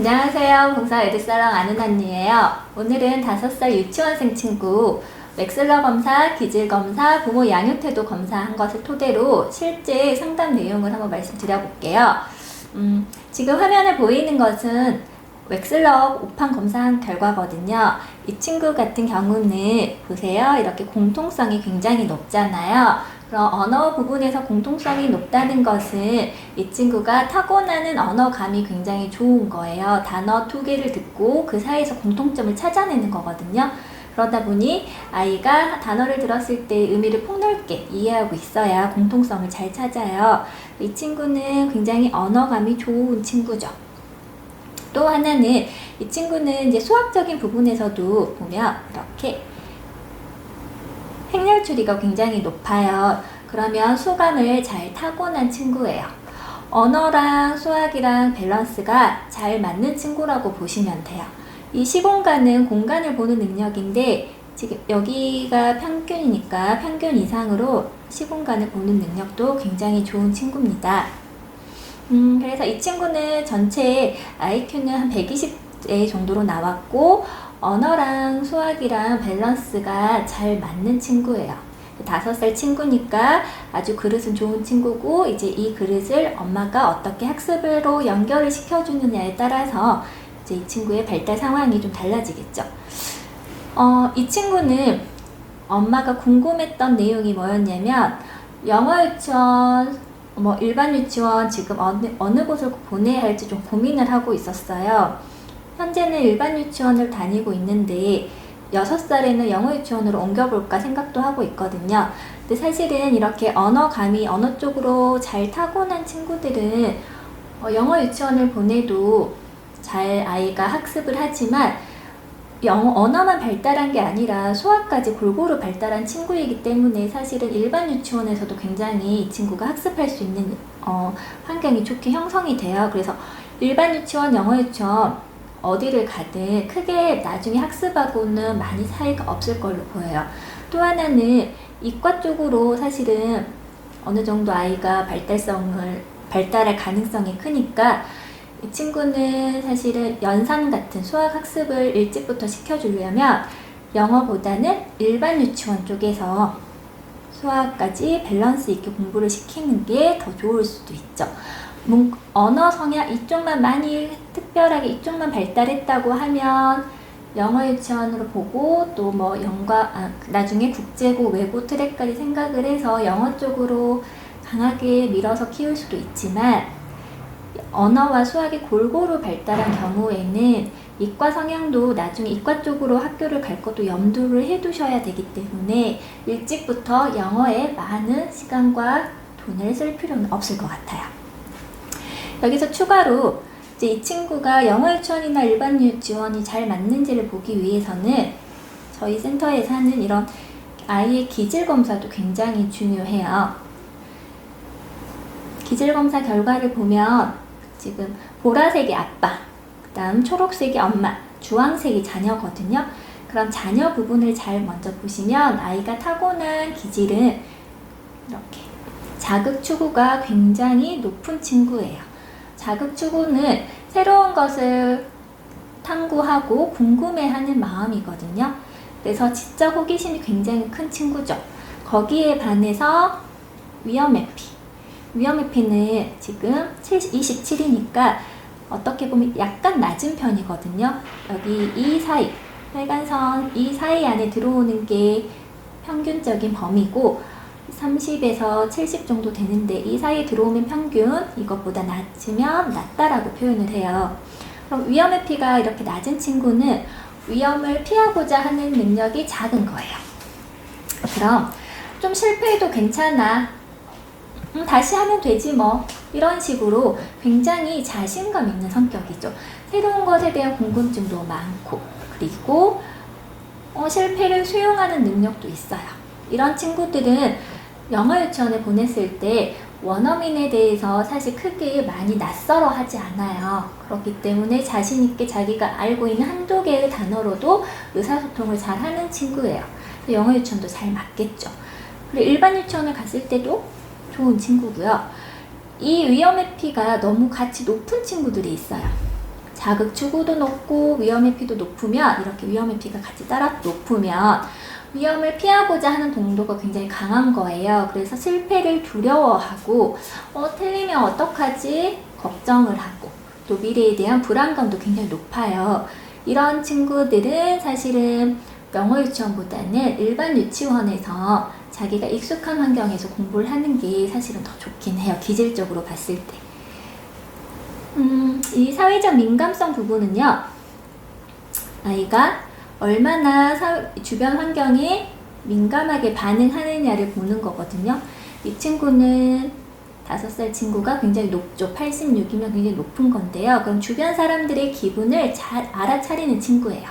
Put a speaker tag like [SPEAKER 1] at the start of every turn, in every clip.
[SPEAKER 1] 안녕하세요. 봉사 에듀사랑 아는 언니예요. 오늘은 5살 유치원생 친구 웩슬러 검사, 기질 검사, 부모 양육태도 검사한 것을 토대로 실제 상담 내용을 한번 말씀드려볼게요. 지금 화면에 보이는 것은 웩슬러 오판 검사한 결과거든요. 이 친구 같은 경우는 보세요. 이렇게 공통성이 굉장히 높잖아요. 그럼 언어 부분에서 공통성이 높다는 것은 이 친구가 타고나는 언어감이 굉장히 좋은 거예요. 단어 2개를 듣고 그 사이에서 공통점을 찾아내는 거거든요. 그러다 보니 아이가 단어를 들었을 때 의미를 폭넓게 이해하고 있어야 공통성을 잘 찾아요. 이 친구는 굉장히 언어감이 좋은 친구죠. 또 하나는 이 친구는 이제 수학적인 부분에서도 보면 이렇게 행렬 추리가 굉장히 높아요. 그러면 수감을 잘 타고난 친구예요. 언어랑 수학이랑 밸런스가 잘 맞는 친구라고 보시면 돼요. 이 시공간은 공간을 보는 능력인데 지금 여기가 평균이니까 평균 이상으로 시공간을 보는 능력도 굉장히 좋은 친구입니다. 그래서 이 친구는 전체 IQ는 한 120대 정도로 나왔고 언어랑 수학이랑 밸런스가 잘 맞는 친구예요. 5살 친구니까 아주 그릇은 좋은 친구고 이제 이 그릇을 엄마가 어떻게 학습으로 연결을 시켜주느냐에 따라서 이제 이 친구의 발달 상황이 좀 달라지겠죠. 이 친구는 엄마가 궁금했던 내용이 뭐였냐면 영어 유치원 일반 유치원 지금 어느 곳을 보내야 할지 좀 고민을 하고 있었어요. 현재는 일반 유치원을 다니고 있는데 6살에는 영어 유치원으로 옮겨볼까 생각도 하고 있거든요. 근데 사실은 이렇게 언어감이 어느 쪽으로 잘 타고난 친구들은 영어 유치원을 보내도 잘 아이가 학습을 하지만 언어만 발달한 게 아니라 수학까지 골고루 발달한 친구이기 때문에 사실은 일반 유치원에서도 굉장히 이 친구가 학습할 수 있는 환경이 좋게 형성이 돼요. 그래서 일반 유치원, 영어 유치원 어디를 가든 크게 나중에 학습하고는 많이 차이가 없을 걸로 보여요. 또 하나는 이과 쪽으로 사실은 어느 정도 아이가 발달할 가능성이 크니까 이 친구는 사실은 연산 같은 수학 학습을 일찍부터 시켜주려면 영어보다는 일반 유치원 쪽에서 수학까지 밸런스 있게 공부를 시키는 게 더 좋을 수도 있죠. 언어 성향 이쪽만 많이 특별하게 이쪽만 발달했다고 하면 영어 유치원으로 보고 또 나중에 국제고 외고 트랙까지 생각을 해서 영어 쪽으로 강하게 밀어서 키울 수도 있지만 언어와 수학이 골고루 발달한 경우에는 이과 성향도 나중에 이과 쪽으로 학교를 갈 것도 염두를 해두셔야 되기 때문에 일찍부터 영어에 많은 시간과 돈을 쓸 필요는 없을 것 같아요. 여기서 추가로 이제 이 친구가 영어 유치원이나 일반 유치원이 잘 맞는지를 보기 위해서는 저희 센터에서 하는 이런 아이의 기질 검사도 굉장히 중요해요. 기질 검사 결과를 보면 지금 보라색이 아빠, 그 다음 초록색이 엄마, 주황색이 자녀거든요. 그럼 자녀 부분을 잘 먼저 보시면 아이가 타고난 기질은 이렇게 자극 추구가 굉장히 높은 친구예요. 자극 추구는 새로운 것을 탐구하고 궁금해하는 마음이거든요. 그래서 지적 호기심이 굉장히 큰 친구죠. 거기에 반해서 위험회피는 지금 27이니까 어떻게 보면 약간 낮은 편이거든요. 여기 이 사이, 빨간선 이 사이 안에 들어오는 게 평균적인 범위고 30에서 70 정도 되는데 이 사이에 들어오면 평균, 이것보다 낮으면 낮다라고 표현을 해요. 그럼 위험회피가 이렇게 낮은 친구는 위험을 피하고자 하는 능력이 작은 거예요. 그럼 좀 실패해도 괜찮아. 다시 하면 되지 뭐. 이런 식으로 굉장히 자신감 있는 성격이죠. 새로운 것에 대한 궁금증도 많고 그리고 실패를 수용하는 능력도 있어요. 이런 친구들은 영어 유치원에 보냈을 때 원어민에 대해서 사실 크게 많이 낯설어 하지 않아요. 그렇기 때문에 자신 있게 자기가 알고 있는 한두 개의 단어로도 의사소통을 잘 하는 친구예요. 영어 유치원도 잘 맞겠죠. 그리고 일반 유치원을 갔을 때도 좋은 친구고요. 이 위험의 피가 너무 같이 높은 친구들이 있어요. 자극 추구도 높고 위험 회피도 높으면, 이렇게 위험 회피가 같이 따라 높으면 위험을 피하고자 하는 동도가 굉장히 강한 거예요. 그래서 실패를 두려워하고 틀리면 어떡하지? 걱정을 하고, 또 미래에 대한 불안감도 굉장히 높아요. 이런 친구들은 사실은 영어 유치원보다는 일반 유치원에서 자기가 익숙한 환경에서 공부를 하는 게 사실은 더 좋긴 해요. 기질적으로 봤을 때. 이 사회적 민감성 부분은요, 아이가 얼마나 주변 환경에 민감하게 반응하느냐를 보는 거거든요. 이 친구는 5살 친구가 굉장히 높죠. 86이면 굉장히 높은 건데요. 그럼 주변 사람들의 기분을 잘 알아차리는 친구예요.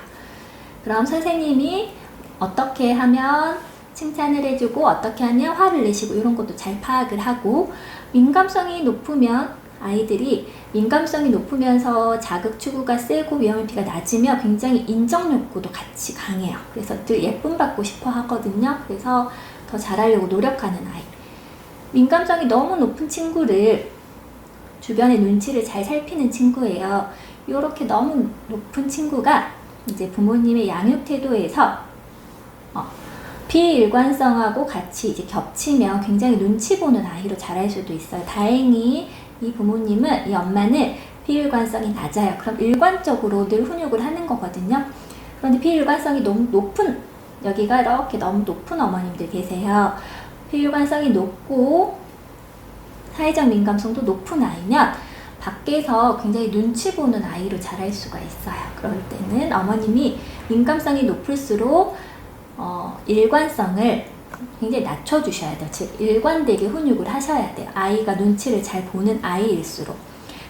[SPEAKER 1] 그럼 선생님이 어떻게 하면 칭찬을 해주고 어떻게 하면 화를 내시고 이런 것도 잘 파악을 하고, 민감성이 높으면 아이들이 민감성이 높으면서 자극 추구가 세고 위험 회피가 낮으면 굉장히 인정 욕구도 같이 강해요. 그래서 늘 예쁨 받고 싶어 하거든요. 그래서 더 잘하려고 노력하는 아이. 민감성이 너무 높은 친구를 주변의 눈치를 잘 살피는 친구예요. 이렇게 너무 높은 친구가 이제 부모님의 양육 태도에서 비일관성하고 같이 이제 겹치면 굉장히 눈치 보는 아이로 자랄 수도 있어요. 다행히 이 부모님은, 이 엄마는 비일관성이 낮아요. 그럼 일관적으로 늘 훈육을 하는 거거든요. 그런데 비일관성이 너무 높은, 여기가 이렇게 너무 높은 어머님들 계세요. 비일관성이 높고 사회적 민감성도 높은 아이면 밖에서 굉장히 눈치 보는 아이로 자랄 수가 있어요. 그럴 때는 어머님이 민감성이 높을수록 일관성을 굉장히 낮춰주셔야 돼요. 즉 일관되게 훈육을 하셔야 돼요. 아이가 눈치를 잘 보는 아이일수록.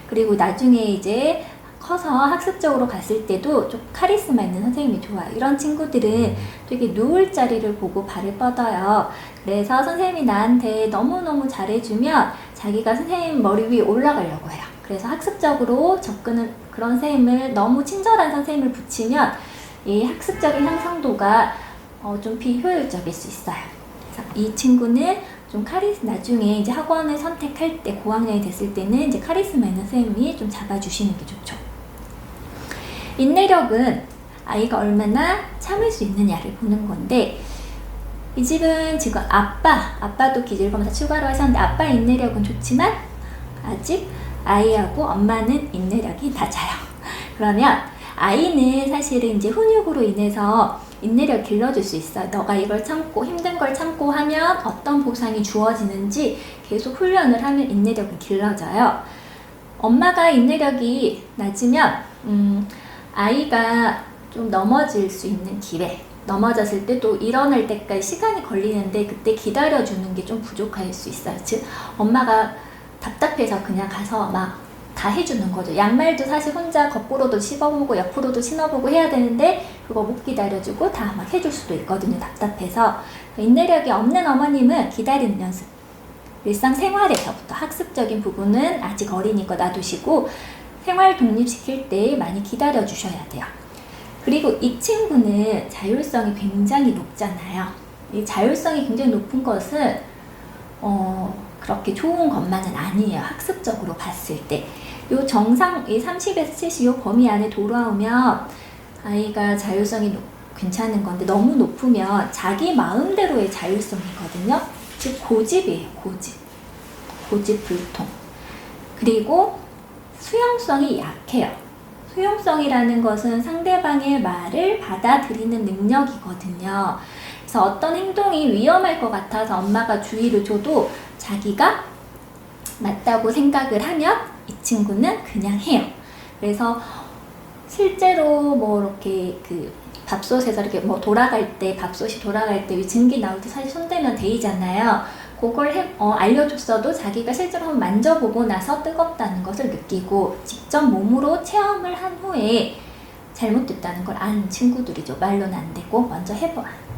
[SPEAKER 1] 그리고 나중에 이제 커서 학습적으로 갔을 때도 좀 카리스마 있는 선생님이 좋아요. 이런 친구들은 되게 누울 자리를 보고 발을 뻗어요. 그래서 선생님이 나한테 너무너무 잘해주면 자기가 선생님 머리 위에 올라가려고 해요. 그래서 학습적으로 접근은, 그런 선생님을, 너무 친절한 선생님을 붙이면 이 학습적인 향상도가 좀 비효율적일 수 있어요. 그래서 이 친구는 좀 나중에 이제 학원을 선택할 때, 고학년이 됐을 때는 이제 카리스마 있는 선생님이 좀 잡아주시는 게 좋죠. 인내력은 아이가 얼마나 참을 수 있느냐를 보는 건데, 이 집은 지금 아빠도 기질검사 추가로 하셨는데 아빠 인내력은 좋지만 아직 아이하고 엄마는 인내력이 낮아요. 그러면 아이는 사실은 이제 훈육으로 인해서 인내력 길러줄 수 있어요. 너가 이걸 참고, 힘든 걸 참고 하면 어떤 보상이 주어지는지 계속 훈련을 하면 인내력이 길러져요. 엄마가 인내력이 낮으면 아이가 좀 넘어질 수 있는 길에, 넘어졌을 때 또 일어날 때까지 시간이 걸리는데 그때 기다려주는 게 좀 부족할 수 있어요. 즉 엄마가 답답해서 그냥 가서 막 다 해주는 거죠. 양말도 사실 혼자 거꾸로도 씹어보고 옆으로도 신어보고 해야 되는데 그거 못 기다려주고 다 막 해줄 수도 있거든요. 답답해서. 인내력이 없는 어머님은 기다리는 연습, 일상생활에서부터, 학습적인 부분은 아직 어리니까 놔두시고 생활 독립시킬 때 많이 기다려 주셔야 돼요. 그리고 이 친구는 자율성이 굉장히 높잖아요. 이 자율성이 굉장히 높은 것은 그렇게 좋은 것만은 아니에요. 학습적으로 봤을 때. 요 정상, 이 30에서 70 요 범위 안에 돌아오면 아이가 자율성이 괜찮은 건데, 너무 높으면 자기 마음대로의 자율성이거든요. 즉 고집이에요. 고집불통. 그리고 수용성이 약해요. 수용성이라는 것은 상대방의 말을 받아들이는 능력이거든요. 그래서 어떤 행동이 위험할 것 같아서 엄마가 주의를 줘도 자기가 맞다고 생각을 하면 이 친구는 그냥 해요. 그래서 실제로 뭐 이렇게 밥솥에서 이렇게 뭐 밥솥이 돌아갈 때 증기 나올 때 사실 손대면 데이잖아요. 그걸 알려줬어도 자기가 실제로 한번 만져보고 나서 뜨겁다는 것을 느끼고 직접 몸으로 체험을 한 후에 잘못됐다는 걸 아는 친구들이죠. 말로는 안 되고 먼저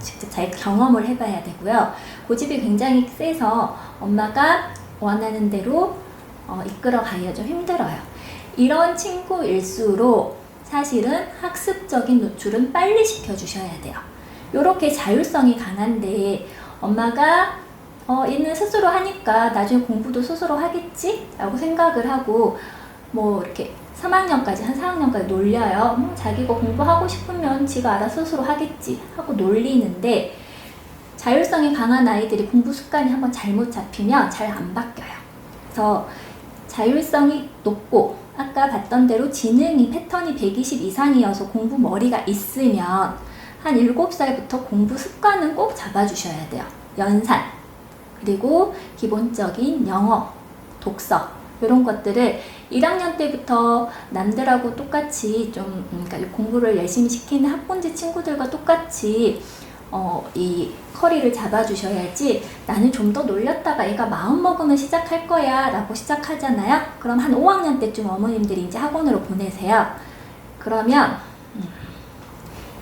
[SPEAKER 1] 직접 잘 경험을 해봐야 되고요. 고집이 굉장히 세서 엄마가 원하는 대로 이끌어가기가 좀 힘들어요. 이런 친구일수록 사실은 학습적인 노출은 빨리 시켜주셔야 돼요. 이렇게 자율성이 강한데 엄마가 얘는 스스로 하니까 나중에 공부도 스스로 하겠지? 라고 생각을 하고 뭐 이렇게 3학년까지, 한 4학년까지 놀려요. 자기가 공부하고 싶으면 지가 알아서 스스로 하겠지 하고 놀리는데, 자율성이 강한 아이들이 공부 습관이 한번 잘못 잡히면 잘 안 바뀌어요. 그래서 자율성이 높고 아까 봤던 대로 지능이 패턴이 120 이상이어서 공부 머리가 있으면 한 7살부터 공부 습관은 꼭 잡아주셔야 돼요. 연산, 그리고 기본적인 영어, 독서 이런 것들을 1학년 때부터 남들하고 똑같이 그러니까 공부를 열심히 시키는 학군지 친구들과 똑같이 이 커리를 잡아주셔야지, 나는 좀 더 놀렸다가 얘가 마음 먹으면 시작할 거야 라고 시작하잖아요. 그럼 한 5학년 때쯤 어머님들이 이제 학원으로 보내세요. 그러면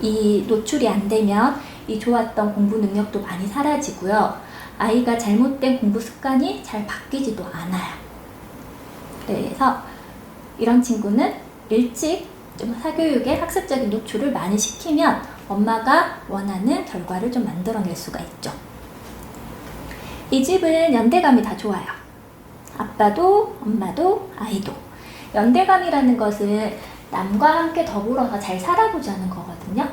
[SPEAKER 1] 이 노출이 안 되면 이 좋았던 공부 능력도 많이 사라지고요. 아이가 잘못된 공부 습관이 잘 바뀌지도 않아요. 그래서 이런 친구는 일찍 좀 사교육에 학습적인 노출을 많이 시키면 엄마가 원하는 결과를 좀 만들어낼 수가 있죠. 이 집은 연대감이 다 좋아요. 아빠도 엄마도 아이도. 연대감이라는 것은 남과 함께 더불어서 잘 살아보자는 거거든요.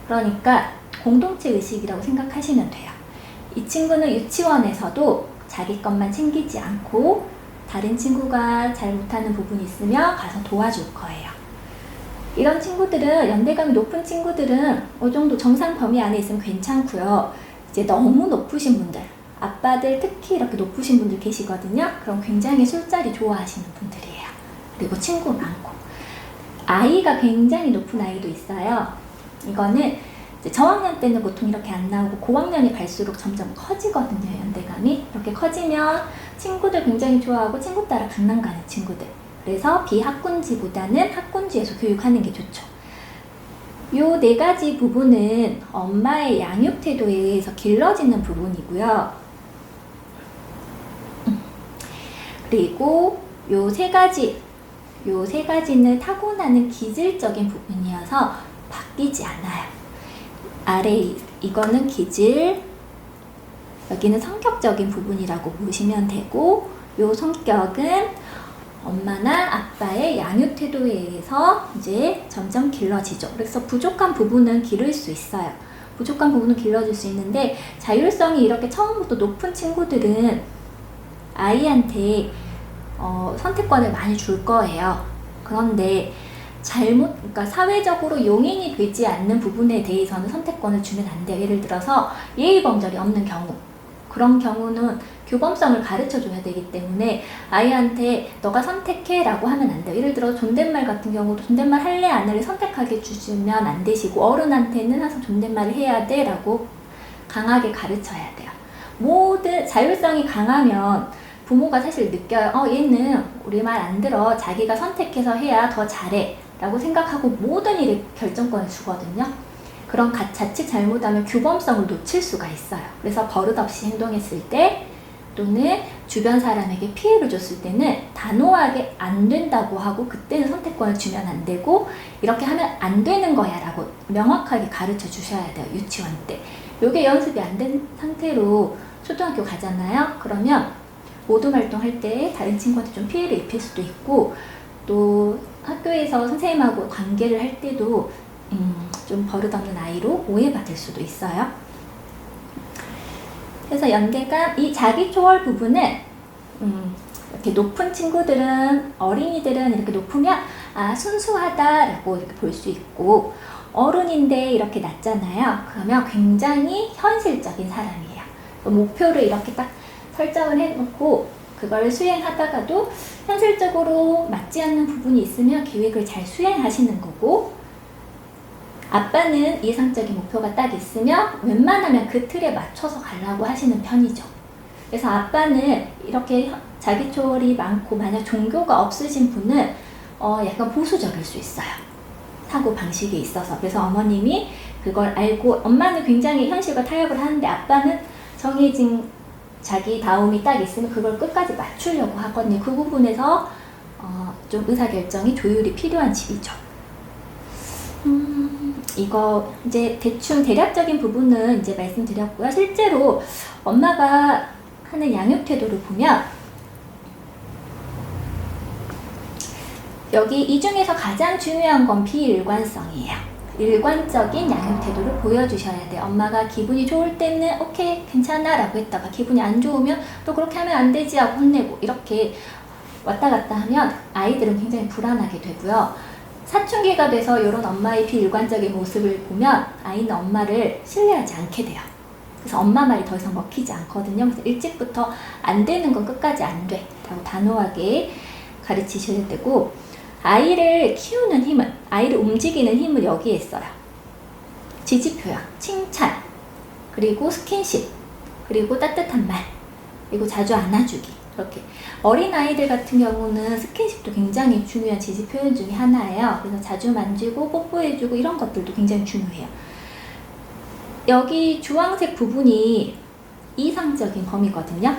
[SPEAKER 1] 그러니까 공동체 의식이라고 생각하시면 돼요. 이 친구는 유치원에서도 자기 것만 챙기지 않고 다른 친구가 잘 못하는 부분이 있으면 가서 도와줄 거예요. 이런 친구들은, 연대감이 높은 친구들은 어느 정도 정상 범위 안에 있으면 괜찮고요. 이제 너무 높으신 분들, 아빠들 특히 이렇게 높으신 분들 계시거든요. 그럼 굉장히 술자리 좋아하시는 분들이에요. 그리고 친구 많고. 아이가 굉장히 높은 아이도 있어요. 이거는 이제 저학년 때는 보통 이렇게 안 나오고 고학년이 갈수록 점점 커지거든요. 연대감이. 이렇게 커지면 친구들 굉장히 좋아하고 친구 따라 강남 가는 친구들. 그래서 비학군지보다는 학군지에서 교육하는 게 좋죠. 요 4가지 부분은 엄마의 양육 태도에 의해서 길러지는 부분이고요. 그리고 요 3가지는 타고나는 기질적인 부분이어서 바뀌지 않아요. 아래 이거는 기질, 여기는 성격적인 부분이라고 보시면 되고, 요 성격은 엄마나 아빠의 양육 태도에 의해서 이제 점점 길러지죠. 그래서 부족한 부분은 기를 수 있어요. 부족한 부분은 길러질 수 있는데, 자율성이 이렇게 처음부터 높은 친구들은 아이한테 선택권을 많이 줄 거예요. 그런데 그러니까 사회적으로 용인이 되지 않는 부분에 대해서는 선택권을 주면 안 돼요. 예를 들어서 예의범절이 없는 경우, 그런 경우는 규범성을 가르쳐 줘야 되기 때문에 아이한테 너가 선택해 라고 하면 안 돼요. 예를 들어 존댓말 같은 경우도 존댓말 할래 안 할래 선택하게 주시면 안 되시고, 어른한테는 항상 존댓말을 해야 돼 라고 강하게 가르쳐야 돼요. 모든 자율성이 강하면 부모가 사실 느껴요. 얘는 우리 말 안 들어. 자기가 선택해서 해야 더 잘해 라고 생각하고 모든 일에 결정권을 주거든요. 그런 자칫 잘못하면 규범성을 놓칠 수가 있어요. 그래서 버릇없이 행동했을 때, 또는 주변 사람에게 피해를 줬을 때는 단호하게 안 된다고 하고 그때는 선택권을 주면 안 되고, 이렇게 하면 안 되는 거야 라고 명확하게 가르쳐 주셔야 돼요. 유치원 때. 요게 연습이 안 된 상태로 초등학교 가잖아요. 그러면 모둠 활동할 때 다른 친구한테 좀 피해를 입힐 수도 있고, 또 학교에서 선생님하고 관계를 할 때도 좀 버릇없는 아이로 오해받을 수도 있어요. 그래서 연대감, 이 자기 초월 부분은 이렇게 높은 친구들은, 어린이들은 이렇게 높으면 순수하다라고 이렇게 볼 수 있고, 어른인데 이렇게 낮잖아요. 그러면 굉장히 현실적인 사람이에요. 목표를 이렇게 딱 설정을 해놓고 그걸 수행하다가도 현실적으로 맞지 않는 부분이 있으면 계획을 잘 수행하시는 거고, 아빠는 이상적인 목표가 딱 있으면 웬만하면 그 틀에 맞춰서 가려고 하시는 편이죠. 그래서 아빠는 이렇게 자기 초월이 많고, 만약 종교가 없으신 분은 약간 보수적일 수 있어요. 사고 방식에 있어서. 그래서 어머님이 그걸 알고, 엄마는 굉장히 현실과 타협을 하는데 아빠는 정해진 자기 다움이 딱 있으면 그걸 끝까지 맞추려고 하거든요. 그 부분에서 좀 의사결정이 조율이 필요한 집이죠. 이거 이제 대충 대략적인 부분은 이제 말씀드렸고요. 실제로 엄마가 하는 양육 태도를 보면 여기 이 중에서 가장 중요한 건 비일관성이에요. 일관적인 양육 태도를 보여주셔야 돼요. 엄마가 기분이 좋을 때는 오케이 괜찮아 라고 했다가 기분이 안 좋으면 또 그렇게 하면 안 되지 하고 혼내고 이렇게 왔다 갔다 하면 아이들은 굉장히 불안하게 되고요. 사춘기가 돼서 이런 엄마의 비일관적인 모습을 보면 아이는 엄마를 신뢰하지 않게 돼요. 그래서 엄마 말이 더 이상 먹히지 않거든요. 그래서 일찍부터 안 되는 건 끝까지 안 돼 라고 단호하게 가르치셔야 되고, 아이를 키우는 힘은, 아이를 움직이는 힘을 여기에 있어요. 지지표현, 칭찬, 그리고 스킨십, 그리고 따뜻한 말, 그리고 자주 안아주기. 이렇게 어린아이들 같은 경우는 스킨십도 굉장히 중요한 지지표현 중에 하나예요. 그래서 자주 만지고 뽀뽀해주고 이런 것들도 굉장히 중요해요. 여기 주황색 부분이 이상적인 범위거든요.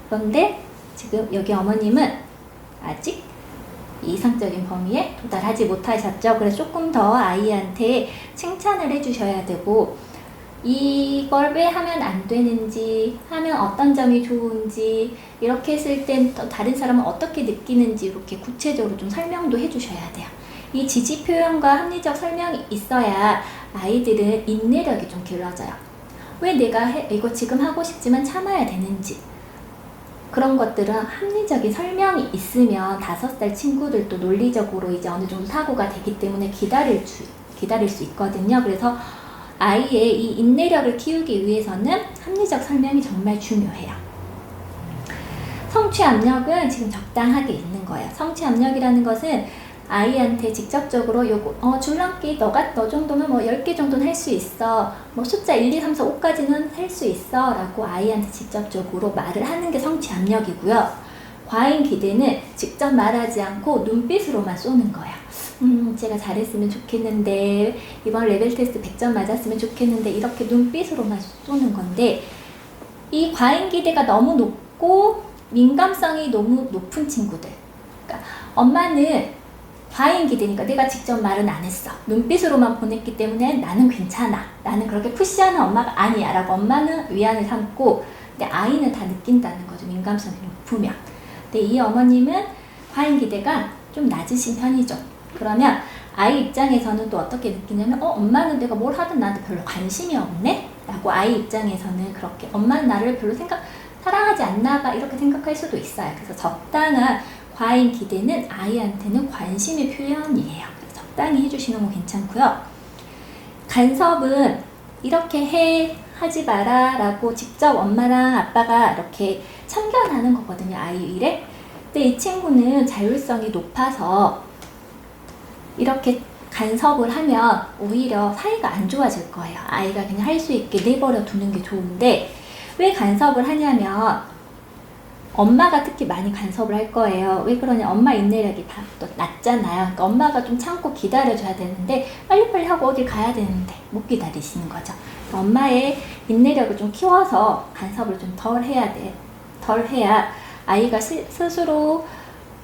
[SPEAKER 1] 그런데 지금 여기 어머님은 아직 이상적인 범위에 도달하지 못하셨죠. 그래서 조금 더 아이한테 칭찬을 해주셔야 되고, 이걸 왜 하면 안 되는지, 하면 어떤 점이 좋은지, 이렇게 했을 땐 또 다른 사람은 어떻게 느끼는지 이렇게 구체적으로 좀 설명도 해주셔야 돼요. 이 지지 표현과 합리적 설명이 있어야 아이들은 인내력이 좀 길러져요. 왜 내가 이거 지금 하고 싶지만 참아야 되는지, 그런 것들은 합리적인 설명이 있으면 5살 친구들도 논리적으로 이제 어느 정도 사고가 되기 때문에 기다릴 수 있거든요. 그래서 아이의 이 인내력을 키우기 위해서는 합리적 설명이 정말 중요해요. 성취 압력은 지금 적당하게 있는 거예요. 성취 압력이라는 것은 아이한테 직접적으로 요거 줄넘기 너 정도면 뭐 10개 정도는 할 수 있어, 뭐 숫자 1, 2, 3, 4, 5까지는 할 수 있어 라고 아이한테 직접적으로 말을 하는 게 성취 압력이고요. 과잉 기대는 직접 말하지 않고 눈빛으로만 쏘는 거예요. 제가 잘했으면 좋겠는데, 이번 레벨 테스트 100점 맞았으면 좋겠는데, 이렇게 눈빛으로만 쏘는 건데, 이 과잉 기대가 너무 높고 민감성이 너무 높은 친구들, 그러니까 엄마는 과잉 기대니까 내가 직접 말은 안 했어, 눈빛으로만 보냈기 때문에 나는 괜찮아, 나는 그렇게 푸시하는 엄마가 아니야 라고 엄마는 위안을 삼고, 근데 아이는 다 느낀다는 거죠. 민감성이 높으면. 근데 이 어머님은 과잉 기대가 좀 낮으신 편이죠. 그러면 아이 입장에서는 또 어떻게 느끼냐면 엄마는 내가 뭘 하든 나한테 별로 관심이 없네? 라고 아이 입장에서는 그렇게 엄마는 나를 별로 사랑하지 않나 봐 이렇게 생각할 수도 있어요. 그래서 적당한 과잉 기대는 아이한테는 관심의 표현이에요. 적당히 해주시는 거 괜찮고요. 간섭은 이렇게 하지 마라 라고 직접 엄마랑 아빠가 이렇게 참견하는 거거든요, 아이 일에. 근데 이 친구는 자율성이 높아서 이렇게 간섭을 하면 오히려 사이가 안 좋아질 거예요. 아이가 그냥 할 수 있게 내버려 두는 게 좋은데, 왜 간섭을 하냐면 엄마가 특히 많이 간섭을 할 거예요. 왜 그러냐, 엄마 인내력이 또 낮잖아요. 그러니까 엄마가 좀 참고 기다려줘야 되는데 빨리빨리 하고 어딜 가야 되는데 못 기다리시는 거죠. 그러니까 엄마의 인내력을 좀 키워서 간섭을 좀 덜 해야 아이가 스스로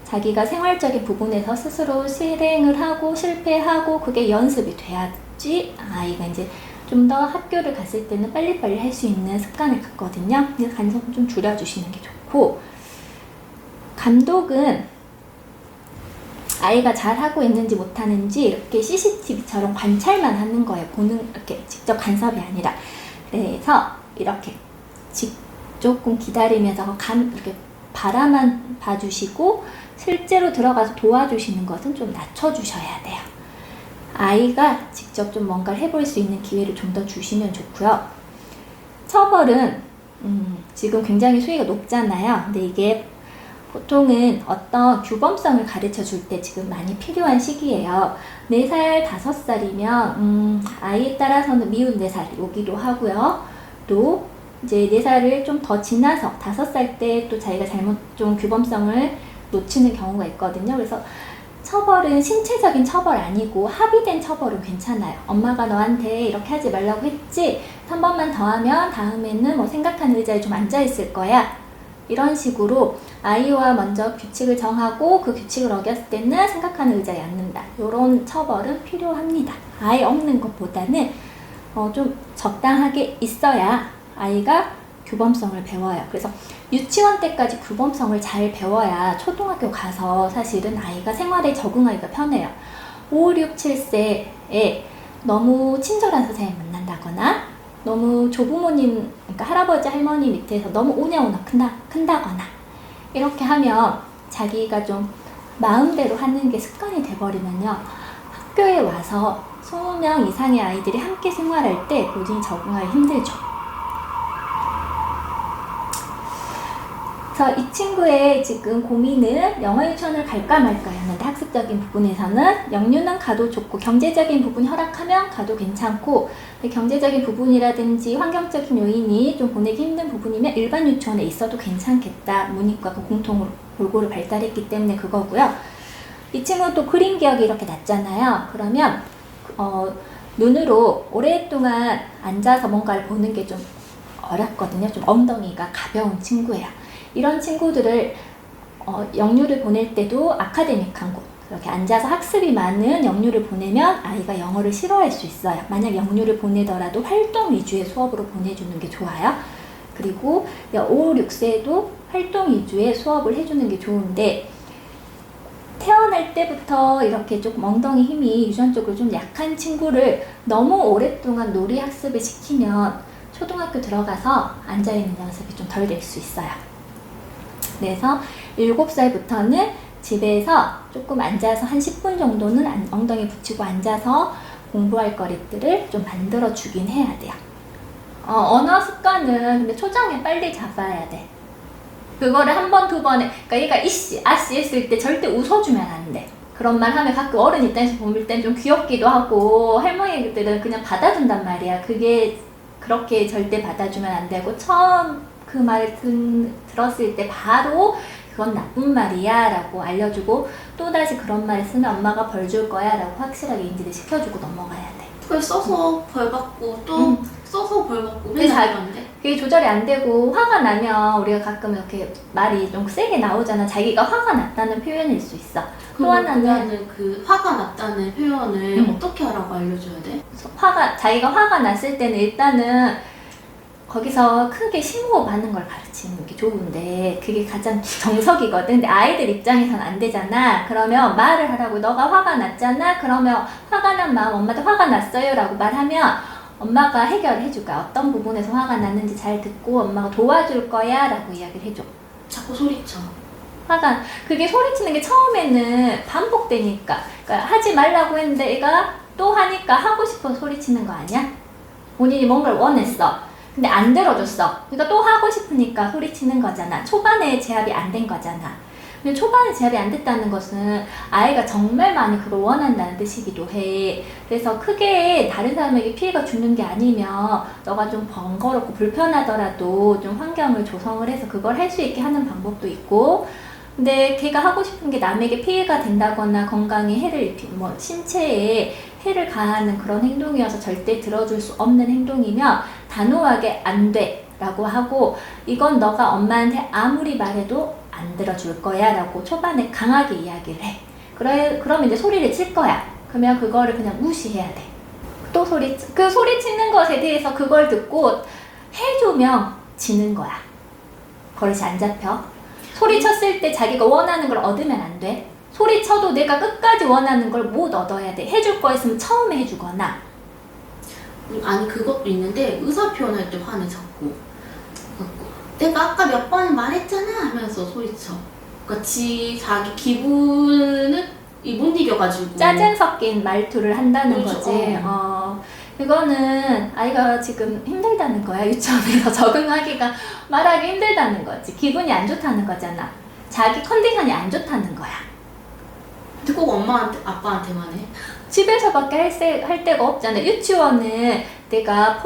[SPEAKER 1] 자기가 생활적인 부분에서 스스로 실행을 하고 실패하고 그게 연습이 돼야지 아이가 이제 좀 더 학교를 갔을 때는 빨리빨리 할 수 있는 습관을 갖거든요. 그래서 간섭을 좀 줄여주시는 게 좋고, 감독은 아이가 잘하고 있는지 못하는지 이렇게 CCTV처럼 관찰만 하는 거예요. 이렇게 직접 간섭이 아니라. 그래서 이렇게 조금 기다리면서 이렇게 바라만 봐주시고 실제로 들어가서 도와주시는 것은 좀 낮춰주셔야 돼요. 아이가 직접 좀 뭔가를 해볼 수 있는 기회를 좀 더 주시면 좋고요. 처벌은 지금 굉장히 수위가 높잖아요. 근데 이게 보통은 어떤 규범성을 가르쳐 줄 때 지금 많이 필요한 시기예요. 4살, 5살이면 아이에 따라서는 미운 4살 오기도 하고요. 또 이제 4살을 좀 더 지나서 5살 때 또 자기가 잘못 좀 규범성을 놓치는 경우가 있거든요. 그래서 처벌은 신체적인 처벌 아니고 합의된 처벌은 괜찮아요. 엄마가 너한테 이렇게 하지 말라고 했지? 3번만 더 하면 다음에는 뭐 생각하는 의자에 좀 앉아있을 거야. 이런 식으로 아이와 먼저 규칙을 정하고 그 규칙을 어겼을 때는 생각하는 의자에 앉는다. 이런 처벌은 필요합니다. 아예 없는 것보다는 좀 적당하게 있어야 아이가 규범성을 배워요. 그래서 유치원 때까지 규범성을 잘 배워야 초등학교 가서 사실은 아이가 생활에 적응하기가 편해요. 5, 6, 7세에 너무 친절한 선생님 만난다거나 너무 조부모님, 그러니까 할아버지 할머니 밑에서 너무 오냐오냐 큰다거나 이렇게 하면 자기가 좀 마음대로 하는 게 습관이 돼버리면요, 학교에 와서 20명 이상의 아이들이 함께 생활할 때 도저히 적응하기 힘들죠. 그래서 이 친구의 지금 고민은 영어 유치원을 갈까 말까였는데, 학습적인 부분에서는 영유는 가도 좋고 경제적인 부분 허락하면 가도 괜찮고, 경제적인 부분이라든지 환경적인 요인이 좀 보내기 힘든 부분이면 일반 유치원에 있어도 괜찮겠다. 문이과가 공통으로 골고루 발달했기 때문에 그거고요. 이 친구도 그림 기억이 이렇게 낮잖아요. 그러면 눈으로 오랫동안 앉아서 뭔가를 보는 게 좀 어렵거든요. 좀 엉덩이가 가벼운 친구예요. 이런 친구들을 영유를 보낼 때도 아카데믹한 곳, 이렇게 앉아서 학습이 많은 영유를 보내면 아이가 영어를 싫어할 수 있어요. 만약 영유를 보내더라도 활동 위주의 수업으로 보내주는 게 좋아요. 그리고 5, 6세도 활동 위주의 수업을 해주는 게 좋은데, 태어날 때부터 이렇게 조금 엉덩이 힘이 유전적으로 좀 약한 친구를 너무 오랫동안 놀이 학습을 시키면 초등학교 들어가서 앉아있는 연습이 좀 덜 될 수 있어요. 그래서 7살부터는 집에서 조금 앉아서 한 10분 정도는 엉덩이 붙이고 앉아서 공부할 거리들을 좀 만들어 주긴 해야 돼요. 언어 습관은 근데 초장에 빨리 잡아야 돼. 그거를 한 번, 두 번에, 그러니까 얘가 이씨, 아씨 했을 때 절대 웃어주면 안 돼. 그런 말 하면 가끔 어른 입장에서 볼 땐 좀 귀엽기도 하고, 할머니들은 그냥 받아준단 말이야. 그게 그렇게 절대 받아주면 안 되고, 처음 그 말을 들었을 때 바로 그건 나쁜 말이야 라고 알려주고, 또다시 그런 말을 쓰면 엄마가 벌 줄 거야 라고 확실하게 인지를 시켜주고 넘어가야 돼.
[SPEAKER 2] 그걸 써서 벌 받고 또 써서 벌 받고 맨날 하는데
[SPEAKER 1] 그게 조절이 안 되고 화가 나면 우리가 가끔 이렇게 말이 좀 세게 나오잖아. 자기가 화가 났다는 표현일 수 있어. 또 하나는
[SPEAKER 2] 그 화가 났다는 표현을 어떻게 하라고 알려줘야 돼?
[SPEAKER 1] 자기가 화가 났을 때는 일단은 거기서 크게 심호흡하는 걸 가르치는 게 좋은데, 그게 가장 정석이거든. 근데 아이들 입장에선 안 되잖아. 그러면 말을 하라고. 너가 화가 났잖아. 그러면 화가 난 마음, 엄마도 화가 났어요 라고 말하면 엄마가 해결해 줄 거야. 어떤 부분에서 화가 났는지 잘 듣고 엄마가 도와줄 거야 라고 이야기를 해줘.
[SPEAKER 2] 자꾸 소리쳐.
[SPEAKER 1] 그게 소리치는 게 처음에는 반복되니까, 그러니까 하지 말라고 했는데 애가 또 하니까 하고 싶어서 소리치는 거 아니야? 본인이 뭔가를 원했어. 근데 안 들어줬어. 그러니까 또 하고 싶으니까 소리치는 거잖아. 초반에 제압이 안 된 거잖아. 근데 초반에 제압이 안 됐다는 것은 아이가 정말 많이 그걸 원한다는 뜻이기도 해. 그래서 크게 다른 사람에게 피해가 주는 게 아니면 너가 좀 번거롭고 불편하더라도 좀 환경을 조성을 해서 그걸 할 수 있게 하는 방법도 있고, 근데 걔가 하고 싶은 게 남에게 피해가 된다거나 건강에 해를 입히는, 신체에 해를 가하는 그런 행동이어서 절대 들어줄 수 없는 행동이면 단호하게 안 돼 라고 하고, 이건 너가 엄마한테 아무리 말해도 안 들어줄 거야 라고 초반에 강하게 이야기를 해. 그러면 이제 소리를 칠 거야. 그러면 그거를 그냥 무시해야 돼. 또 그 소리치는 것에 대해서 그걸 듣고 해주면 지는 거야. 버릇이 안 잡혀. 소리쳤을 때 자기가 원하는 걸 얻으면 안 돼. 소리쳐도 내가 끝까지 원하는 걸 못 얻어야 돼. 해줄 거였으면 처음에 해주거나.
[SPEAKER 2] 아니 그것도 있는데 의사 표현할 때 화내 자꾸. 내가 아까 몇 번 말했잖아 하면서 소리쳐. 그러니까 자기 기분을 못 이겨가지고
[SPEAKER 1] 짜증 섞인 말투를 한다는
[SPEAKER 2] 그렇죠.
[SPEAKER 1] 거지. 그거는 아이가 지금 힘들다는 거야. 유치원에서 적응하기가, 말하기 힘들다는 거지. 기분이 안 좋다는 거잖아. 자기 컨디션이 안 좋다는 거야.
[SPEAKER 2] 근데 꼭 엄마한테 아빠한테만 해?
[SPEAKER 1] 집에서밖에 할 데가 없잖아. 유치원은 내가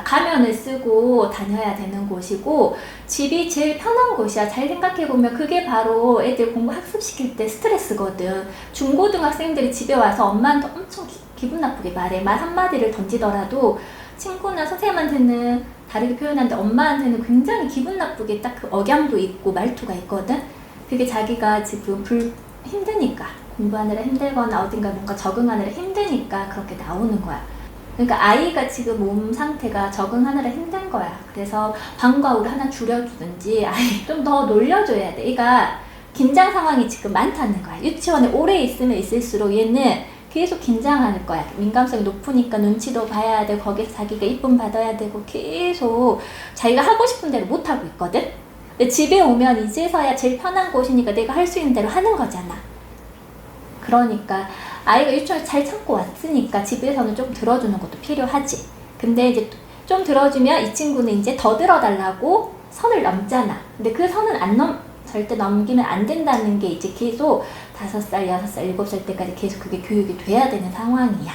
[SPEAKER 1] 가면을 쓰고 다녀야 되는 곳이고, 집이 제일 편한 곳이야. 잘 생각해보면 그게 바로 애들 공부 학습시킬 때 스트레스거든. 중고등학생들이 집에 와서 엄마한테 엄청 기분 나쁘게 말해. 말 한마디를 던지더라도 친구나 선생님한테는 다르게 표현하는데 엄마한테는 굉장히 기분 나쁘게 딱 그 억양도 있고 말투가 있거든. 그게 자기가 지금 힘드니까, 공부하느라 힘들거나 어딘가 뭔가 적응하느라 힘드니까 그렇게 나오는 거야. 그러니까 아이가 지금 몸 상태가 적응하느라 힘든 거야. 그래서 방과 후를 하나 줄여주든지 아이 좀 더 놀려줘야 돼. 얘가 긴장 상황이 지금 많다는 거야. 유치원에 오래 있으면 있을수록 얘는 계속 긴장할 거야. 민감성이 높으니까 눈치도 봐야 되고 거기서 자기가 이쁨 받아야 되고 계속 자기가 하고 싶은 대로 못 하고 있거든. 근데 집에 오면 이제서야 제일 편한 곳이니까 내가 할 수 있는 대로 하는 거잖아. 그러니까 아이가 유치원에 잘 참고 왔으니까 집에서는 좀 들어주는 것도 필요하지. 근데 이제 좀 들어주면 이 친구는 이제 더 들어달라고 선을 넘잖아. 근데 그 선은 절대 넘기면 안 된다는 게 이제 계속 5살, 6살, 7살 때까지 계속 그게 교육이 돼야 되는 상황이야.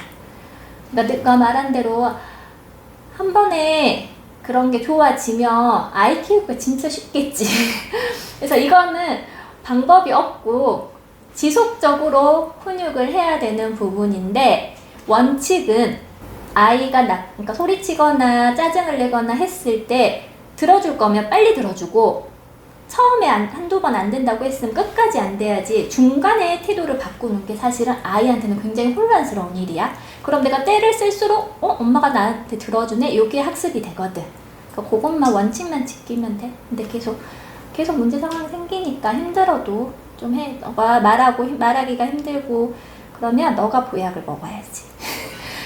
[SPEAKER 1] 그러니까 내가 말한 대로 한 번에 그런 게 좋아지면 아이 키우기가 진짜 쉽겠지. 그래서 이거는 방법이 없고 지속적으로 훈육을 해야 되는 부분인데, 원칙은 아이가 그러니까 소리치거나 짜증을 내거나 했을 때 들어줄 거면 빨리 들어주고, 처음에 한두 번 안 된다고 했으면 끝까지 안 돼야지 중간에 태도를 바꾸는 게 사실은 아이한테는 굉장히 혼란스러운 일이야. 그럼 내가 때를 쓸수록 엄마가 나한테 들어주네? 이게 학습이 되거든. 그러니까 그것만 원칙만 지키면 돼. 근데 계속 문제 상황이 생기니까 힘들어도 좀 해. 너가 말하기가 힘들고 그러면 너가 보약을 먹어야지.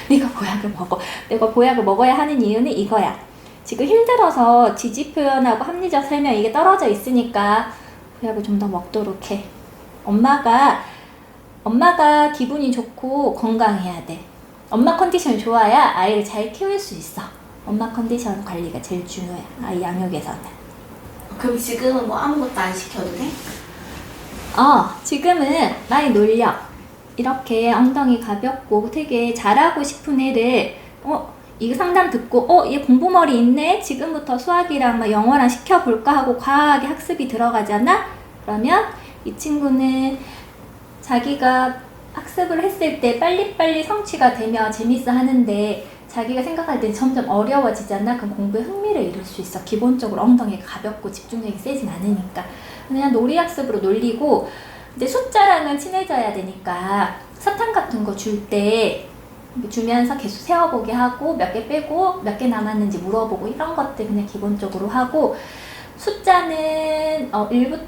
[SPEAKER 1] 네가 보약을 먹어. 내가 보약을 먹어야 하는 이유는 이거야. 지금 힘들어서 지지 표현하고 합리적 설명 이게 떨어져 있으니까 보약을 좀 더 먹도록 해. 엄마가 기분이 좋고 건강해야 돼. 엄마 컨디션이 좋아야 아이를 잘 키울 수 있어. 엄마 컨디션 관리가 제일 중요해. 아이 양육에서는.
[SPEAKER 2] 그럼 지금은 뭐 아무것도 안 시켜도 돼?
[SPEAKER 1] 지금은 많이 놀려. 이렇게 엉덩이 가볍고 되게 잘하고 싶은 애를 이거 상담 듣고 얘 공부머리 있네? 지금부터 수학이랑 막 영어랑 시켜볼까 하고 과하게 학습이 들어가잖아? 그러면 이 친구는 자기가 학습을 했을 때 빨리빨리 성취가 되며 재밌어 하는데 자기가 생각할 때 점점 어려워지잖아? 그럼 공부에 흥미를 잃을 수 있어. 기본적으로 엉덩이가 가볍고 집중력이 세진 않으니까. 그냥 놀이학습으로 놀리고, 이제 숫자랑은 친해져야 되니까 사탕 같은 거 줄 때 주면서 계속 세어보게 하고 몇 개 빼고 몇 개 남았는지 물어보고 이런 것들 그냥 기본적으로 하고, 숫자는 1부터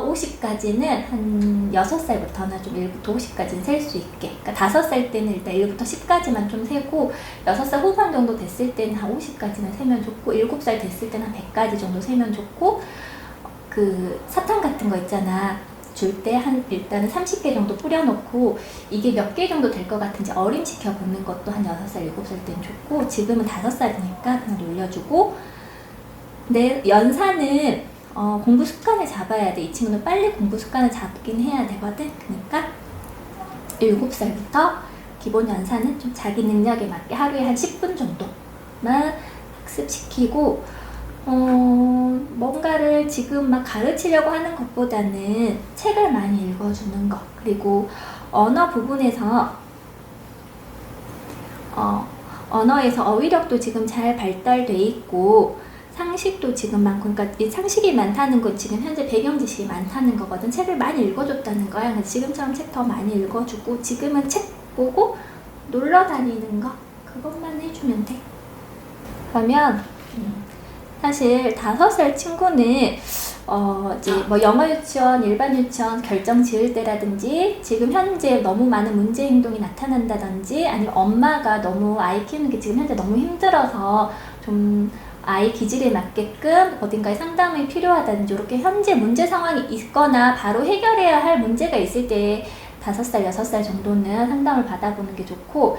[SPEAKER 1] 50까지는 한 6살부터는 좀 1부터 50까지는 셀 수 있게. 그러니까 5살 때는 일단 1부터 10까지만 좀 세고, 6살 후반 정도 됐을 때는 한 50까지는 세면 좋고, 7살 됐을 때는 한 100까지 정도 세면 좋고, 그 사탕 같은 거 있잖아. 줄 때 일단은 30개 정도 뿌려놓고 이게 몇 개 정도 될 것 같은지 어림시켜 보는 것도 한 6살, 7살 때는 좋고, 지금은 5살이니까 그냥 놀려주고, 내 연산은 공부 습관을 잡아야 돼. 이 친구는 빨리 공부 습관을 잡긴 해야 되거든. 그러니까 7살부터 기본 연산은 좀 자기 능력에 맞게 하루에 한 10분 정도만 학습시키고, 뭔가를 지금 막 가르치려고 하는 것보다는 책을 많이 읽어주는 것, 그리고 언어 부분에서 언어에서 어휘력도 지금 잘 발달돼 있고 상식도 지금 많고, 그러니까 이 상식이 많다는 건 지금 현재 배경 지식이 많다는 거거든. 책을 많이 읽어줬다는 거야. 그래서 지금처럼 책 더 많이 읽어주고, 지금은 책 보고 놀러 다니는 거 그것만 해주면 돼. 그러면 사실 5살 친구는 이제 뭐 영어 유치원, 일반 유치원 결정 지을 때라든지, 지금 현재 너무 많은 문제 행동이 나타난다든지, 아니면 엄마가 너무 아이 키우는 게 지금 현재 너무 힘들어서 좀 아이 기질에 맞게끔 어딘가에 상담이 필요하다든지, 이렇게 현재 문제 상황이 있거나 바로 해결해야 할 문제가 있을 때 5살, 6살 정도는 상담을 받아보는 게 좋고,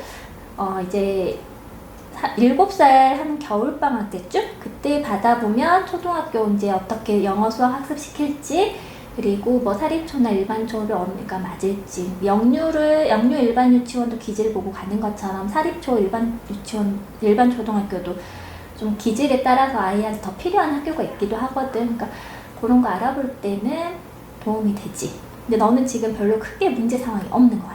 [SPEAKER 1] 이제 7살 한 겨울방학 때쯤? 그때 받아보면 초등학교 이제 어떻게 영어 수학 학습시킬지, 그리고 뭐 사립초나 일반초를 언니가 맞을지, 영유 일반 유치원도 기질 보고 가는 것처럼 사립초 일반 유치원, 일반 초등학교도 좀 기질에 따라서 아이한테 더 필요한 학교가 있기도 하거든. 그러니까 그런 거 알아볼 때는 도움이 되지. 근데 너는 지금 별로 크게 문제 상황이 없는 것 같아.